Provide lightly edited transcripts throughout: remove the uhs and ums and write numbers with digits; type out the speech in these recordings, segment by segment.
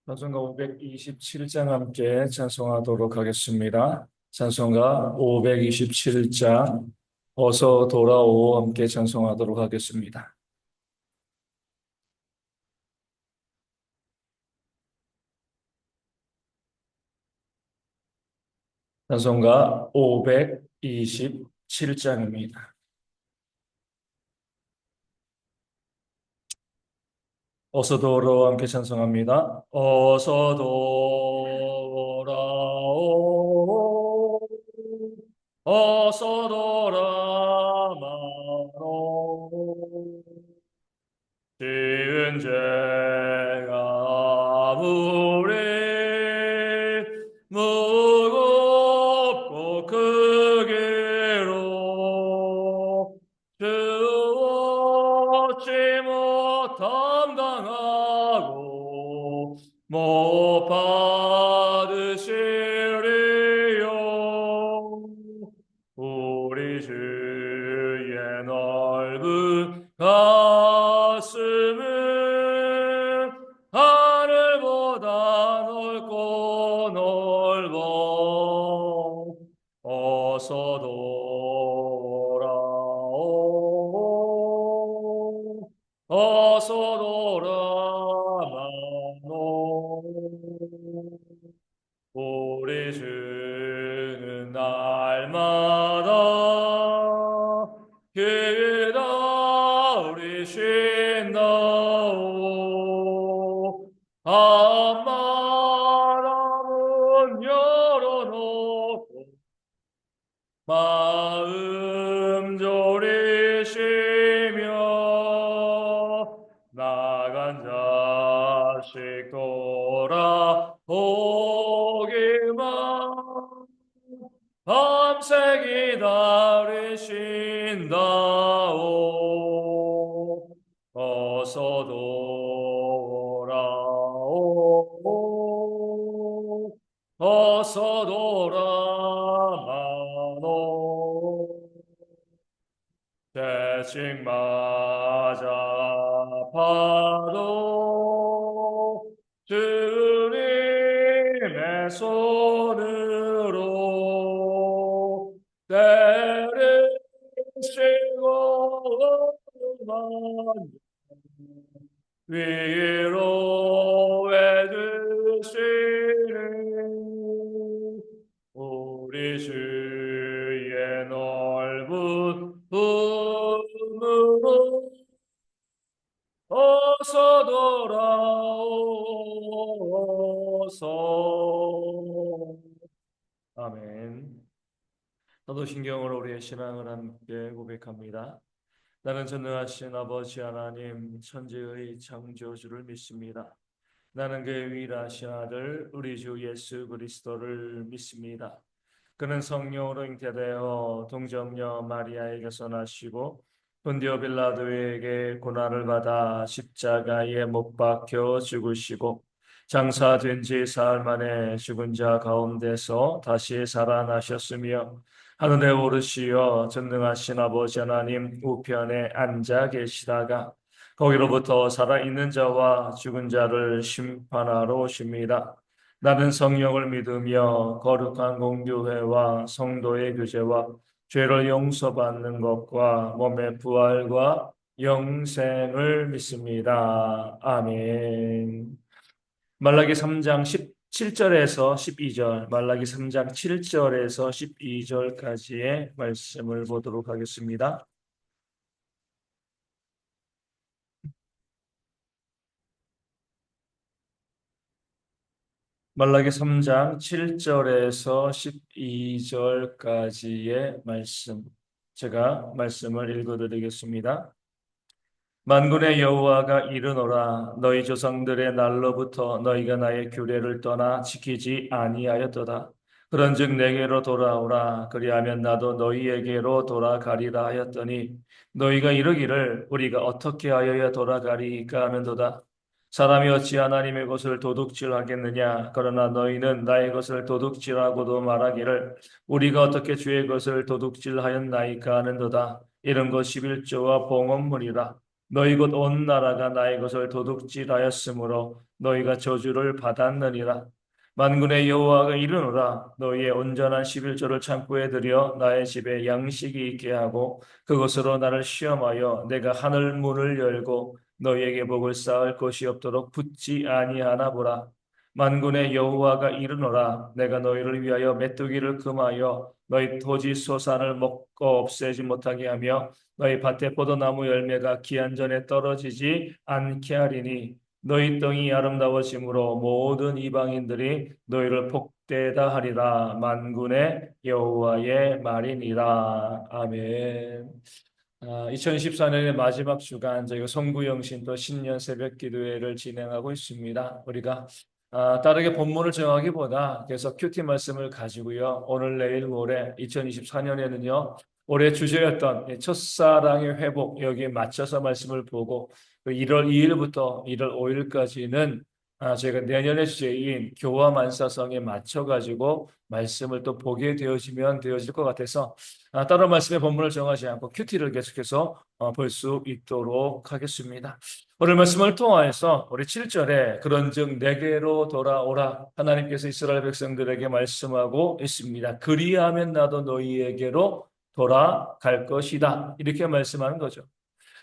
찬송가 527장 함께 찬송하도록 하겠습니다. 찬송가 527장 어서 돌아오 함께 찬송하도록 하겠습니다. 찬송가 527장입니다. 어서 돌아오 함께 찬송합니다. 어서 돌아오 어서 돌아마로 지은 죄가 우리 무겁고 크기로 주 얻지 못함 당하고 못 받으시리요 우리 주의 넓은 가슴은 하늘보다 넓고 넓어 어서 돌아오 어서 돌아마노 우리 주는 날마다 기다리신다오 앞마다 문 열어놓고 마음 졸이시며 나간 자식 돌아오기만 밤새 기다리신다오 어서 돌아오 어서 돌아마노 대칭 맞아 파도 주님의 손으로 때를 쉬고 위로해 주시는 우리 주의 넓은 품으로 어서 돌아오소. 아멘. 사도신경으로 우리의 신앙을 함께 고백합니다. 나는 전능하신 아버지 하나님 천지의 창조주를 믿습니다. 나는 그의 위일하신 아들 우리 주 예수 그리스도를 믿습니다. 그는 성령으로 잉태되어 동정녀 마리아에게서 나시고 본디오 빌라도에게 고난을 받아 십자가에 못 박혀 죽으시고 장사된 지 사흘 만에 죽은 자 가운데서 다시 살아나셨으며 하늘에 오르시어 전능하신 아버지 하나님 우편에 앉아 계시다가 거기로부터 살아있는 자와 죽은 자를 심판하러 오십니다. 나는 성령을 믿으며 거룩한 공교회와 성도의 교제와 죄를 용서받는 것과 몸의 부활과 영생을 믿습니다. 아멘. 말라기 3장 17절에서 12절, 말라기 3장 7절에서 12절까지의 말씀을 보도록 하겠습니다. 말라기 3장 7절에서 12절까지의 말씀. 제가 말씀을 읽어드리겠습니다. 만군의 여호와가 이르노라 너희 조상들의 날로부터 너희가 나의 규례를 떠나 지키지 아니하였도다. 그런즉 내게로 돌아오라 그리하면 나도 너희에게로 돌아가리라 하였더니 너희가 이르기를 우리가 어떻게 하여야 돌아가리까 하는도다. 사람이 어찌 하나님의 것을 도둑질하겠느냐 그러나 너희는 나의 것을 도둑질하고도 말하기를 우리가 어떻게 주의 것을 도둑질하였나이까 하는도다. 이런 것 11조와 봉헌물이라. 너희 곧 온 나라가 나의 것을 도둑질하였으므로 너희가 저주를 받았느니라. 만군의 여호와가 이르노라. 너희의 온전한 11조를 창고에 들여 나의 집에 양식이 있게 하고 그것으로 나를 시험하여 내가 하늘 문을 열고 너희에게 복을 쌓을 것이 없도록 붙지 아니하나 보라. 만군의 여호와가 이르노라. 내가 너희를 위하여 메뚜기를 금하여 너희 토지 소산을 먹고 없애지 못하게 하며 너희 밭에 포도나무 열매가 기한 전에 떨어지지 않게 하리니 너희 땅이 아름다워짐으로 모든 이방인들이 너희를 복되다 하리라. 만군의 여호와의 말이니라. 아멘. 2014년의 마지막 주간 저희가 송구영신 또 신년 새벽 기도회를 진행하고 있습니다. 우리가 다르게 본문을 정하기보다 계속 큐티 말씀을 가지고요. 오늘 내일 모레 2024년에는요. 올해 주제였던 첫사랑의 회복 여기에 맞춰서 말씀을 보고 1월 2일부터 1월 5일까지는 저희가 내년의 주제인 교화 만사성에 맞춰가지고 말씀을 또 보게 되어질 것 같아서 따로 말씀의 본문을 정하지 않고 큐티를 계속해서 볼 수 있도록 하겠습니다. 오늘 말씀을 통하여서 우리 7절에 그런즉 내게로 돌아오라 하나님께서 이스라엘 백성들에게 말씀하고 있습니다. 그리하면 나도 너희에게로 돌아갈 것이다. 이렇게 말씀하는 거죠.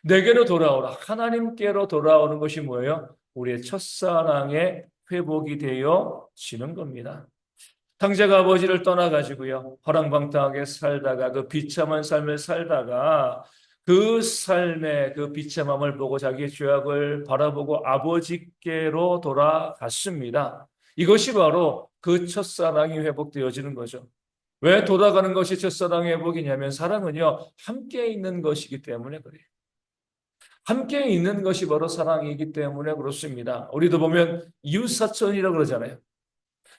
내게로 돌아오라. 하나님께로 돌아오는 것이 뭐예요? 우리의 첫사랑의 회복이 되어지는 겁니다. 탕자가 아버지를 떠나가지고요. 허랑방탕하게 살다가 그 비참한 삶을 살다가 그 삶의 그 비참함을 보고 자기의 죄악을 바라보고 아버지께로 돌아갔습니다. 이것이 바로 그 첫사랑이 회복되어지는 거죠. 왜 돌아가는 것이 첫사랑의 회복이냐면 사랑은요. 함께 있는 것이기 때문에 그래요. 함께 있는 것이 바로 사랑이기 때문에 그렇습니다. 우리도 보면 이웃사촌이라고 그러잖아요.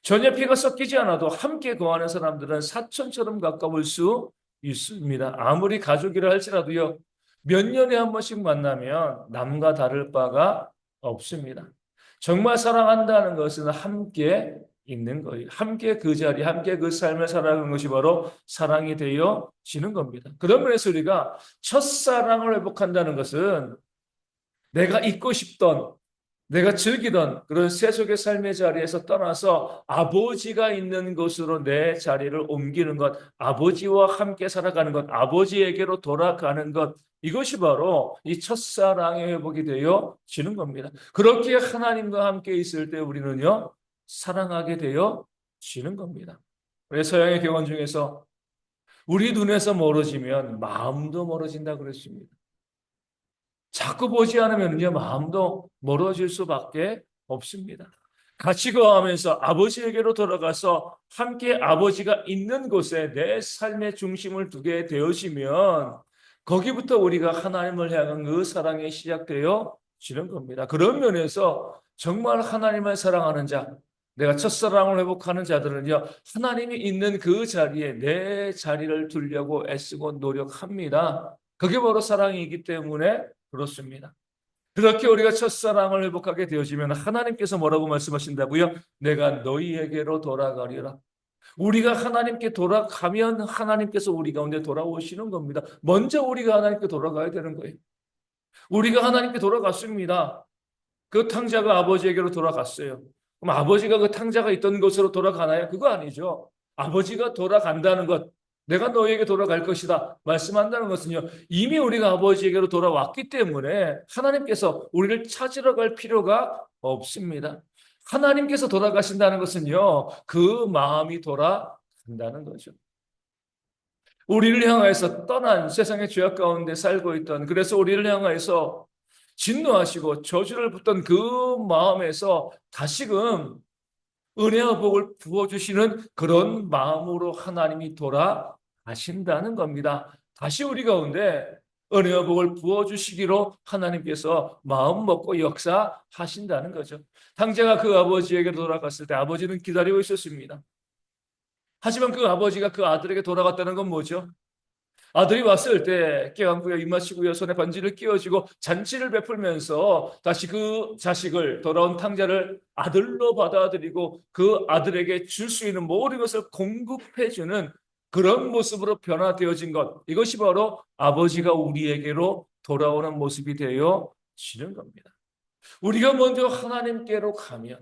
전혀 피가 섞이지 않아도 함께 거하는 사람들은 사촌처럼 가까울 수 있습니다. 아무리 가족이라 할지라도요. 몇 년에 한 번씩 만나면 남과 다를 바가 없습니다. 정말 사랑한다는 것은 함께 있는 거예요. 함께 그 자리, 함께 그 삶을 살아가는 것이 바로 사랑이 되어지는 겁니다. 그런 면에서 우리가 첫사랑을 회복한다는 것은 내가 잊고 싶던 내가 즐기던 그런 세속의 삶의 자리에서 떠나서 아버지가 있는 곳으로 내 자리를 옮기는 것, 아버지와 함께 살아가는 것, 아버지에게로 돌아가는 것, 이것이 바로 이 첫사랑의 회복이 되어지는 겁니다. 그렇게 하나님과 함께 있을 때 우리는요, 사랑하게 되어지는 겁니다. 우리 서양의 교원 중에서 우리 눈에서 멀어지면 마음도 멀어진다 그랬습니다. 자꾸 보지 않으면요, 마음도 멀어질 수밖에 없습니다. 같이 거하면서 아버지에게로 돌아가서 함께 아버지가 있는 곳에 내 삶의 중심을 두게 되어지면 거기부터 우리가 하나님을 향한 그 사랑이 시작되어지는 겁니다. 그런 면에서 정말 하나님을 사랑하는 자, 내가 첫사랑을 회복하는 자들은요, 하나님이 있는 그 자리에 내 자리를 두려고 애쓰고 노력합니다. 그게 바로 사랑이기 때문에 그렇습니다. 그렇게 우리가 첫사랑을 회복하게 되어지면 하나님께서 뭐라고 말씀하신다고요? 내가 너희에게로 돌아가리라. 우리가 하나님께 돌아가면 하나님께서 우리 가운데 돌아오시는 겁니다. 먼저 우리가 하나님께 돌아가야 되는 거예요. 우리가 하나님께 돌아갔습니다. 그 탕자가 아버지에게로 돌아갔어요. 그럼 아버지가 그 탕자가 있던 곳으로 돌아가나요? 그거 아니죠. 아버지가 돌아간다는 것, 내가 너에게 돌아갈 것이다 말씀한다는 것은요, 이미 우리가 아버지에게로 돌아왔기 때문에 하나님께서 우리를 찾으러 갈 필요가 없습니다. 하나님께서 돌아가신다는 것은요, 그 마음이 돌아간다는 거죠. 우리를 향해서 떠난 세상의 죄악 가운데 살고 있던, 그래서 우리를 향해서 진노하시고 저주를 붙던 그 마음에서 다시금 은혜와 복을 부어주시는 그런 마음으로 하나님이 돌아가신다는 겁니다. 다시 우리 가운데 은혜와 복을 부어주시기로 하나님께서 마음 먹고 역사하신다는 거죠. 탕자가 그 아버지에게 돌아갔을 때 아버지는 기다리고 있었습니다. 하지만 그 아버지가 그 아들에게 돌아갔다는 건 뭐죠? 아들이 왔을 때 깨안고요 입맞추고요 손에 반지를 끼워주고 잔치를 베풀면서 다시 그 자식을 돌아온 탕자를 아들로 받아들이고 그 아들에게 줄 수 있는 모든 것을 공급해주는 그런 모습으로 변화되어진 것, 이것이 바로 아버지가 우리에게로 돌아오는 모습이 되어지는 겁니다. 우리가 먼저 하나님께로 가면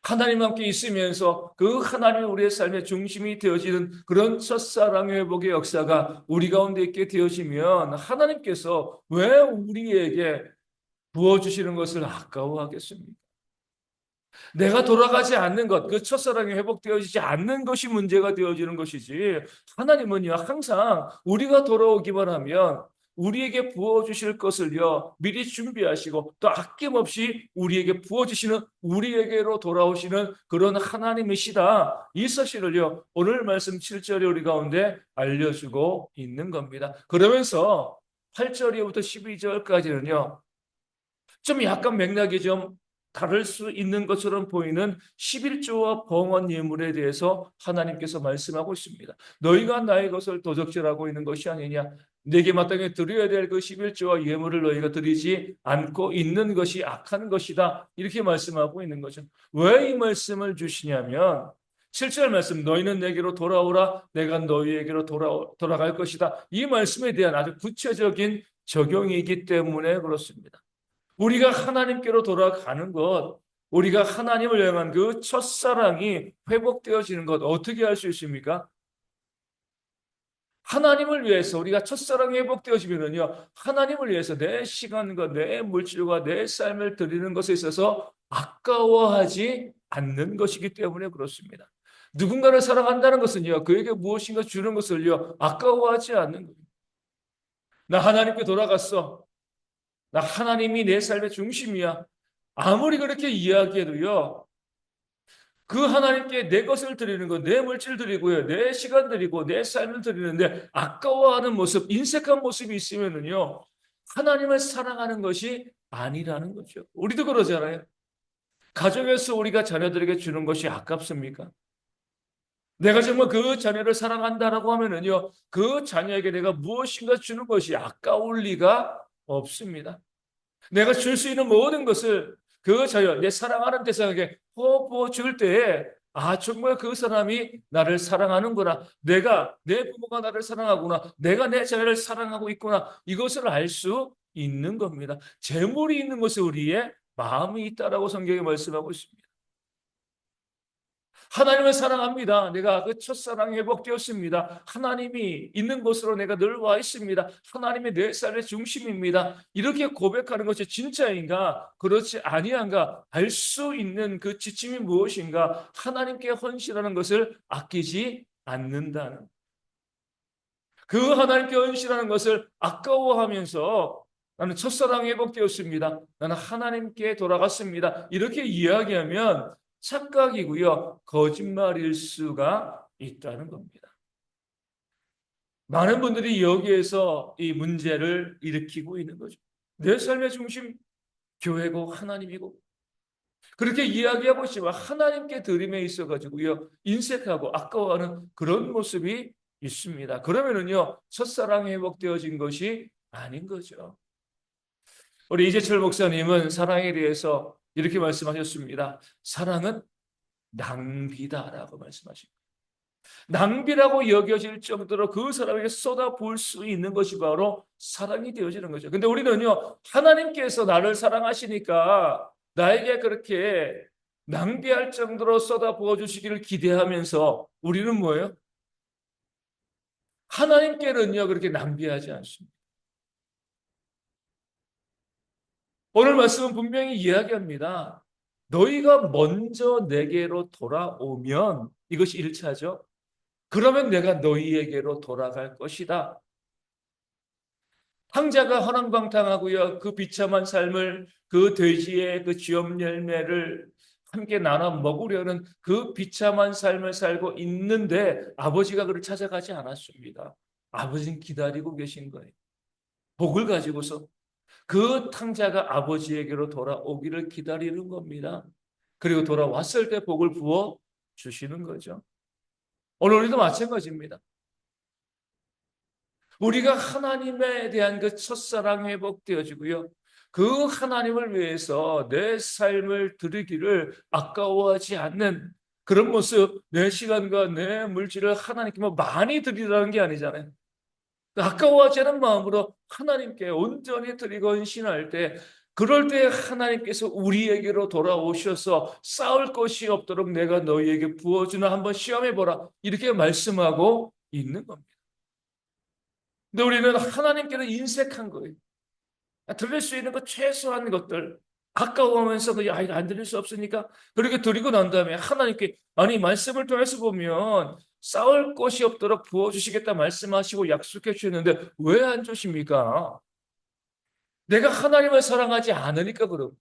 하나님과 함께 있으면서 그 하나님이 우리의 삶의 중심이 되어지는 그런 첫사랑의 회복의 역사가 우리 가운데 있게 되어지면 하나님께서 왜 우리에게 부어주시는 것을 아까워하겠습니까? 내가 돌아가지 않는 것, 그 첫사랑이 회복되어지지 않는 것이 문제가 되어지는 것이지 하나님은요 항상 우리가 돌아오기만 하면 우리에게 부어주실 것을요 미리 준비하시고 또 아낌없이 우리에게 부어주시는 우리에게로 돌아오시는 그런 하나님이시다. 이 사실을요 오늘 말씀 7절에 우리 가운데 알려주고 있는 겁니다. 그러면서 8절부터 12절까지는요 좀 약간 맥락이 좀 다를 수 있는 것처럼 보이는 11조와 봉헌 예물에 대해서 하나님께서 말씀하고 있습니다. 너희가 나의 것을 도적질하고 있는 것이 아니냐. 내게 마땅히 드려야 될 그 11조와 예물을 너희가 드리지 않고 있는 것이 악한 것이다. 이렇게 말씀하고 있는 거죠. 왜 이 말씀을 주시냐면 7절 말씀 너희는 내게로 돌아오라 내가 너희에게로 돌아갈 것이다. 이 말씀에 대한 아주 구체적인 적용이기 때문에 그렇습니다. 우리가 하나님께로 돌아가는 것, 우리가 하나님을 향한 그 첫사랑이 회복되어지는 것, 어떻게 할 수 있습니까? 하나님을 위해서 우리가 첫사랑이 회복되어지면요, 하나님을 위해서 내 시간과 내 물질과 내 삶을 드리는 것에 있어서 아까워하지 않는 것이기 때문에 그렇습니다. 누군가를 사랑한다는 것은요, 그에게 무엇인가 주는 것을요, 아까워하지 않는 거예요. 나 하나님께 돌아갔어. 나 하나님이 내 삶의 중심이야. 아무리 그렇게 이야기해도요. 그 하나님께 내 것을 드리는 거, 내 물질 드리고요. 내 시간 드리고 내 삶을 드리는데 아까워하는 모습, 인색한 모습이 있으면은요. 하나님을 사랑하는 것이 아니라는 거죠. 우리도 그러잖아요. 가정에서 우리가 자녀들에게 주는 것이 아깝습니까? 내가 정말 그 자녀를 사랑한다라고 하면은요. 그 자녀에게 내가 무엇인가 주는 것이 아까울 리가 없습니다. 내가 줄 수 있는 모든 것을 그 자녀, 내 사랑하는 대상에게 부어 줄 때에 아 정말 그 사람이 나를 사랑하는구나. 내 부모가 나를 사랑하구나. 내가 내 자녀를 사랑하고 있구나. 이것을 알 수 있는 겁니다. 재물이 있는 것에 우리의 마음이 있다라고 성경에 말씀하고 있습니다. 하나님을 사랑합니다. 내가 그 첫사랑이 회복되었습니다. 하나님이 있는 곳으로 내가 늘 와 있습니다. 하나님이 내 삶의 중심입니다. 이렇게 고백하는 것이 진짜인가 그렇지 아니한가 알 수 있는 그 지침이 무엇인가 하나님께 헌신하는 것을 아끼지 않는다는 그 하나님께 헌신하는 것을 아까워하면서 나는 첫사랑이 회복되었습니다. 나는 하나님께 돌아갔습니다. 이렇게 이야기하면 착각이고요. 거짓말일 수가 있다는 겁니다. 많은 분들이 여기에서 이 문제를 일으키고 있는 거죠. 내 삶의 중심 교회고 하나님이고 그렇게 이야기하고 있지만 하나님께 드림에 있어가지고요. 인색하고 아까워하는 그런 모습이 있습니다. 그러면은요. 첫사랑이 회복되어진 것이 아닌 거죠. 우리 이재철 목사님은 사랑에 대해서 이렇게 말씀하셨습니다. 사랑은 낭비다라고 말씀하십니다. 낭비라고 여겨질 정도로 그 사람에게 쏟아부을 수 있는 것이 바로 사랑이 되어지는 거죠. 근데 우리는요, 하나님께서 나를 사랑하시니까 나에게 그렇게 낭비할 정도로 쏟아부어 주시기를 기대하면서 우리는 뭐예요? 하나님께는요, 그렇게 낭비하지 않습니다. 오늘 말씀은 분명히 이야기합니다. 너희가 먼저 내게로 돌아오면 이것이 1차죠. 그러면 내가 너희에게로 돌아갈 것이다. 황자가 허랑방탕하고요. 그 비참한 삶을 그 돼지의 그 쥐엄 열매를 함께 나눠 먹으려는 그 비참한 삶을 살고 있는데 아버지가 그를 찾아가지 않았습니다. 아버지는 기다리고 계신 거예요. 복을 가지고서 그 탕자가 아버지에게로 돌아오기를 기다리는 겁니다. 그리고 돌아왔을 때 복을 부어 주시는 거죠. 오늘 우리도 마찬가지입니다. 우리가 하나님에 대한 그 첫사랑 회복되어지고요. 그 하나님을 위해서 내 삶을 드리기를 아까워하지 않는 그런 모습, 내 시간과 내 물질을 하나님께 많이 드리라는 게 아니잖아요. 아까워하지 않은 마음으로 하나님께 온전히 드리고 헌신할 때, 그럴 때 하나님께서 우리에게로 돌아오셔서 싸울 것이 없도록 내가 너희에게 부어주나 한번 시험해보라, 이렇게 말씀하고 있는 겁니다. 근데 우리는 하나님께는 인색한 거예요. 드릴 수 있는 것 최소한 것들 아까워하면서 그 아이가 안 드릴 수 없으니까 그렇게 드리고 난 다음에 하나님께, 아니 말씀을 통해서 보면 싸울 것이 없도록 부어주시겠다 말씀하시고 약속해 주셨는데 왜 안 주십니까? 내가 하나님을 사랑하지 않으니까 그러고,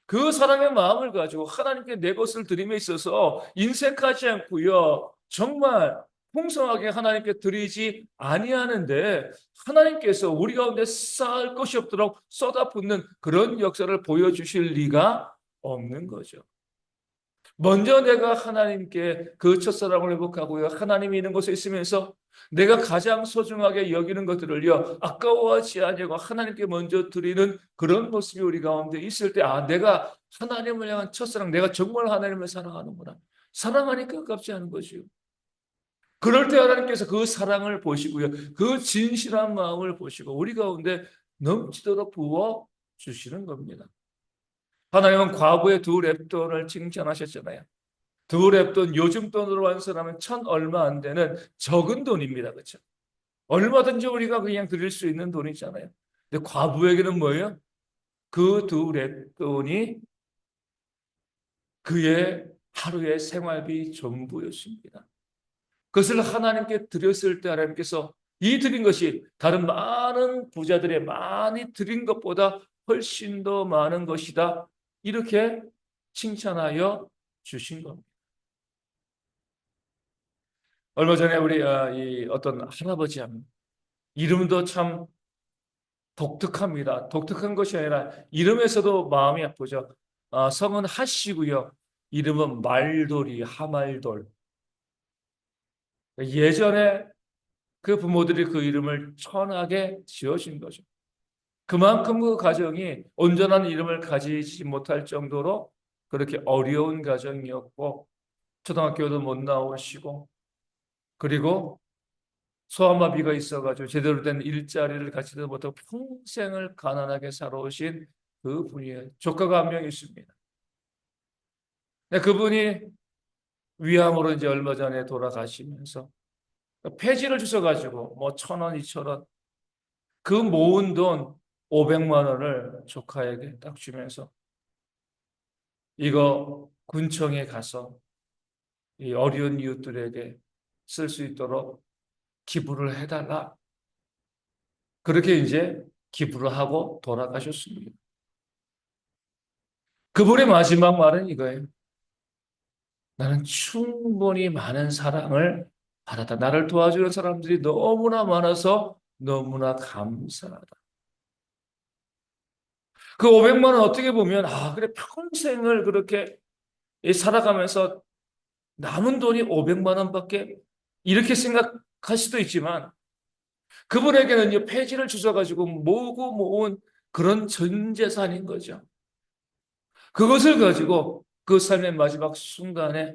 그 사랑의 마음을 가지고 하나님께 내 것을 드림에 있어서 인색하지 않고요, 정말 풍성하게 하나님께 드리지 아니하는데, 하나님께서 우리 가운데 쌓을 것이 없도록 쏟아붓는 그런 역사를 보여주실 리가 없는 거죠. 먼저 내가 하나님께 그 첫사랑을 회복하고요, 하나님이 있는 곳에 있으면서 내가 가장 소중하게 여기는 것들을요 아까워하지 아니하고 하나님께 먼저 드리는 그런 모습이 우리 가운데 있을 때, 아, 내가 하나님을 향한 첫사랑, 내가 정말 하나님을 사랑하는구나, 사랑하니까 아깝지 않은 거죠. 그럴 때 하나님께서 그 사랑을 보시고요, 그 진실한 마음을 보시고 우리 가운데 넘치도록 부어 주시는 겁니다. 하나님은 과부의 두 랩돈을 칭찬하셨잖아요. 두 랩돈, 요즘 돈으로 환산하면 천 얼마 안 되는 적은 돈입니다. 그렇죠? 얼마든지 우리가 그냥 드릴 수 있는 돈이잖아요. 근데 과부에게는 뭐예요? 그 두 랩돈이 그의 하루의 생활비 전부였습니다. 그것을 하나님께 드렸을 때 하나님께서 이 드린 것이 다른 많은 부자들의 많이 드린 것보다 훨씬 더 많은 것이다, 이렇게 칭찬하여 주신 겁니다. 얼마 전에 우리 이 어떤 할아버지 한 이름도 참 독특합니다. 독특한 것이 아니라 이름에서도 마음이 아프죠. 성은 하씨고요. 이름은 말돌이, 하말돌. 예전에 그 부모들이 그 이름을 천하게 지어준 거죠. 그만큼 그 가정이 온전한 이름을 가지지 못할 정도로 그렇게 어려운 가정이었고, 초등학교도 못 나오시고, 그리고 소아마비가 있어가지고 제대로 된 일자리를 갖지도 못하고 평생을 가난하게 살아오신 그 분이에요. 조카가 한 명 있습니다. 근데 그분이 위암으로 이제 얼마 전에 돌아가시면서 폐지를 주셔가지고 뭐 1,000원, 2,000원, 그 모은 돈 500만 원을 조카에게 딱 주면서, 이거 군청에 가서 이 어려운 이웃들에게 쓸 수 있도록 기부를 해달라. 그렇게 이제 기부를 하고 돌아가셨습니다. 그분의 마지막 말은 이거예요. 나는 충분히 많은 사랑을 받았다. 나를 도와주는 사람들이 너무나 많아서 너무나 감사하다. 그 500만 원 어떻게 보면, 그래, 평생을 그렇게 살아가면서 남은 돈이 500만 원밖에, 이렇게 생각할 수도 있지만, 그분에게는 폐지를 주셔가지고 모으고 모은 그런 전 재산인 거죠. 그것을 가지고 그 삶의 마지막 순간에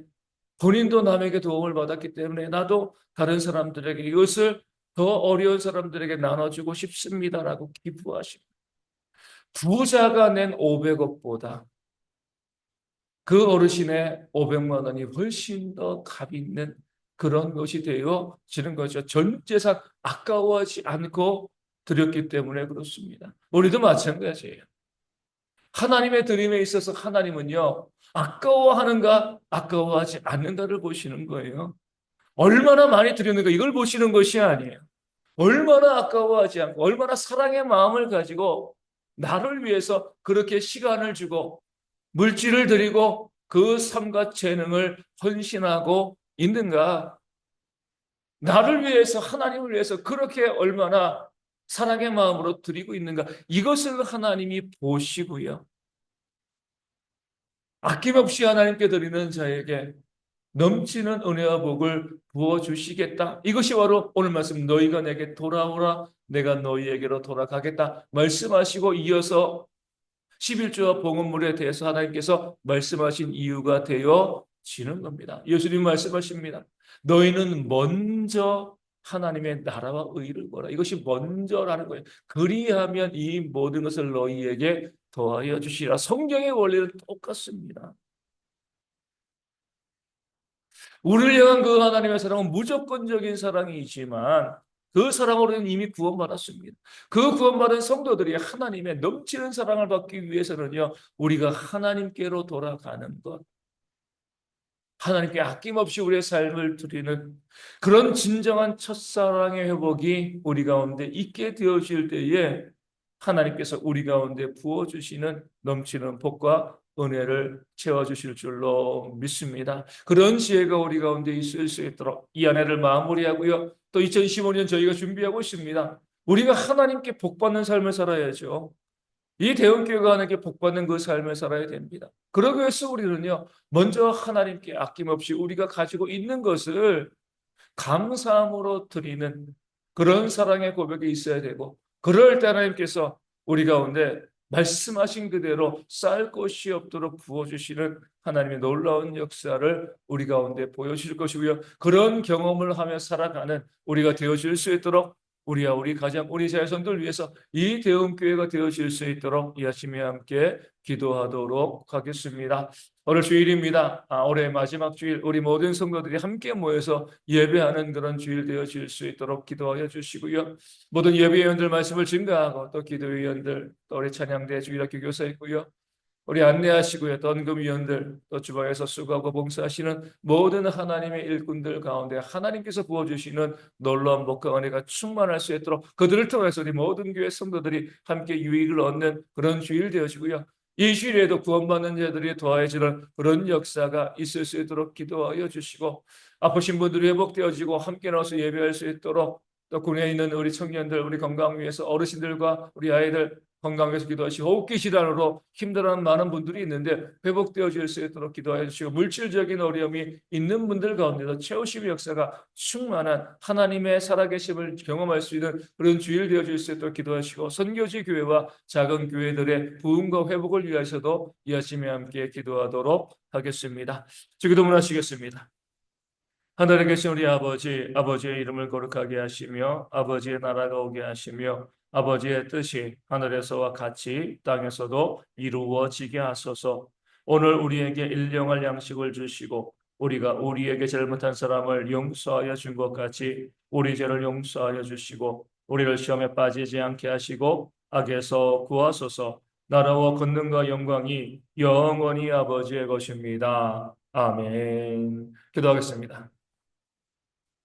본인도 남에게 도움을 받았기 때문에 나도 다른 사람들에게 이것을 더 어려운 사람들에게 나눠주고 싶습니다라고 기부하십니다. 부자가 낸 500억보다 그 어르신의 500만 원이 훨씬 더 값 있는 그런 것이 되어지는 거죠. 전 재산 아까워하지 않고 드렸기 때문에 그렇습니다. 우리도 마찬가지예요. 하나님의 드림에 있어서 하나님은요, 아까워하는가 아까워하지 않는가를 보시는 거예요. 얼마나 많이 드렸는가 이걸 보시는 것이 아니에요. 얼마나 아까워하지 않고 얼마나 사랑의 마음을 가지고 나를 위해서 그렇게 시간을 주고 물질을 드리고 그 삶과 재능을 헌신하고 있는가. 나를 위해서, 하나님을 위해서 그렇게 얼마나 사랑의 마음으로 드리고 있는가, 이것을 하나님이 보시고요, 아낌없이 하나님께 드리는 자에게 넘치는 은혜와 복을 부어주시겠다. 이것이 바로 오늘 말씀, 너희가 내게 돌아오라 내가 너희에게로 돌아가겠다 말씀하시고, 이어서 11조와 봉헌물에 대해서 하나님께서 말씀하신 이유가 되어지는 겁니다. 예수님 말씀하십니다. 너희는 먼저 하나님의 나라와 의를 구하라. 이것이 먼저라는 거예요. 그리하면 이 모든 것을 너희에게 더하여 주시라. 성경의 원리는 똑같습니다. 우리를 향한 그 하나님의 사랑은 무조건적인 사랑이지만 그 사랑으로는 이미 구원받았습니다. 그 구원받은 성도들이 하나님의 넘치는 사랑을 받기 위해서는요, 우리가 하나님께로 돌아가는 것, 하나님께 아낌없이 우리의 삶을 드리는 그런 진정한 첫사랑의 회복이 우리 가운데 있게 되어질 때에 하나님께서 우리 가운데 부어주시는 넘치는 복과 은혜를 채워주실 줄로 믿습니다. 그런 지혜가 우리 가운데 있을 수 있도록 이 한 해를 마무리하고요. 또 2015년 저희가 준비하고 있습니다. 우리가 하나님께 복받는 삶을 살아야죠. 이 대원교회가 하나님께 복받는 그 삶을 살아야 됩니다. 그러기 위해서 우리는요, 먼저 하나님께 아낌없이 우리가 가지고 있는 것을 감사함으로 드리는 그런 사랑의 고백이 있어야 되고, 그럴 때 하나님께서 우리 가운데 말씀하신 그대로 쌀 것이 없도록 부어주시는 하나님의 놀라운 역사를 우리 가운데 보여주실 것이고요. 그런 경험을 하며 살아가는 우리가 되어질 수 있도록 우리와 우리 가정, 우리 자손들 위해서 이 대응교회가 되어질 수 있도록 이 아침에 함께 기도하도록 하겠습니다. 오늘 주일입니다. 올해 마지막 주일 우리 모든 성도들이 함께 모여서 예배하는 그런 주일 되어질 수 있도록 기도하여 주시고요. 모든 예배위원들 말씀을 증거하고 또 기도위원들 또 우리 찬양대 주일학교 교사 있고요. 우리 안내하시고요. 또 헌금위원들 또 주방에서 수고하고 봉사하시는 모든 하나님의 일꾼들 가운데 하나님께서 부어주시는 놀라운 복과 은혜가 충만할 수 있도록 그들을 통해서 우리 모든 교회 성도들이 함께 유익을 얻는 그런 주일 되어지고요. 이 주일에도 구원받는 자들이 더해지는 그런 역사가 있을 수 있도록 기도하여 주시고 아프신 분들이 회복되어지고 함께 나와서 예배할 수 있도록 또 군에 있는 우리 청년들, 우리 건강 위해서 어르신들과 우리 아이들 건강 위해서 기도하시고 호흡기 질환으로 힘들어하는 많은 분들이 있는데 회복되어질 수 있도록 기도해 주시고 물질적인 어려움이 있는 분들 가운데도 채우심의 역사가 충만한 하나님의 살아계심을 경험할 수 있는 그런 주일 되어질 수 있도록 기도하시고 선교지 교회와 작은 교회들의 부흥과 회복을 위하여서도 이 아침에 함께 기도하도록 하겠습니다. 기도문하시겠습니다. 하늘에 계신 우리 아버지, 아버지의 이름을 거룩하게 하시며 아버지의 나라가 오게 하시며 아버지의 뜻이 하늘에서와 같이 땅에서도 이루어지게 하소서. 오늘 우리에게 일용할 양식을 주시고 우리가 우리에게 잘못한 사람을 용서하여 준 것 같이 우리 죄를 용서하여 주시고 우리를 시험에 빠지지 않게 하시고 악에서 구하소서. 나라와 권능과 영광이 영원히 아버지의 것입니다. 아멘. 기도하겠습니다.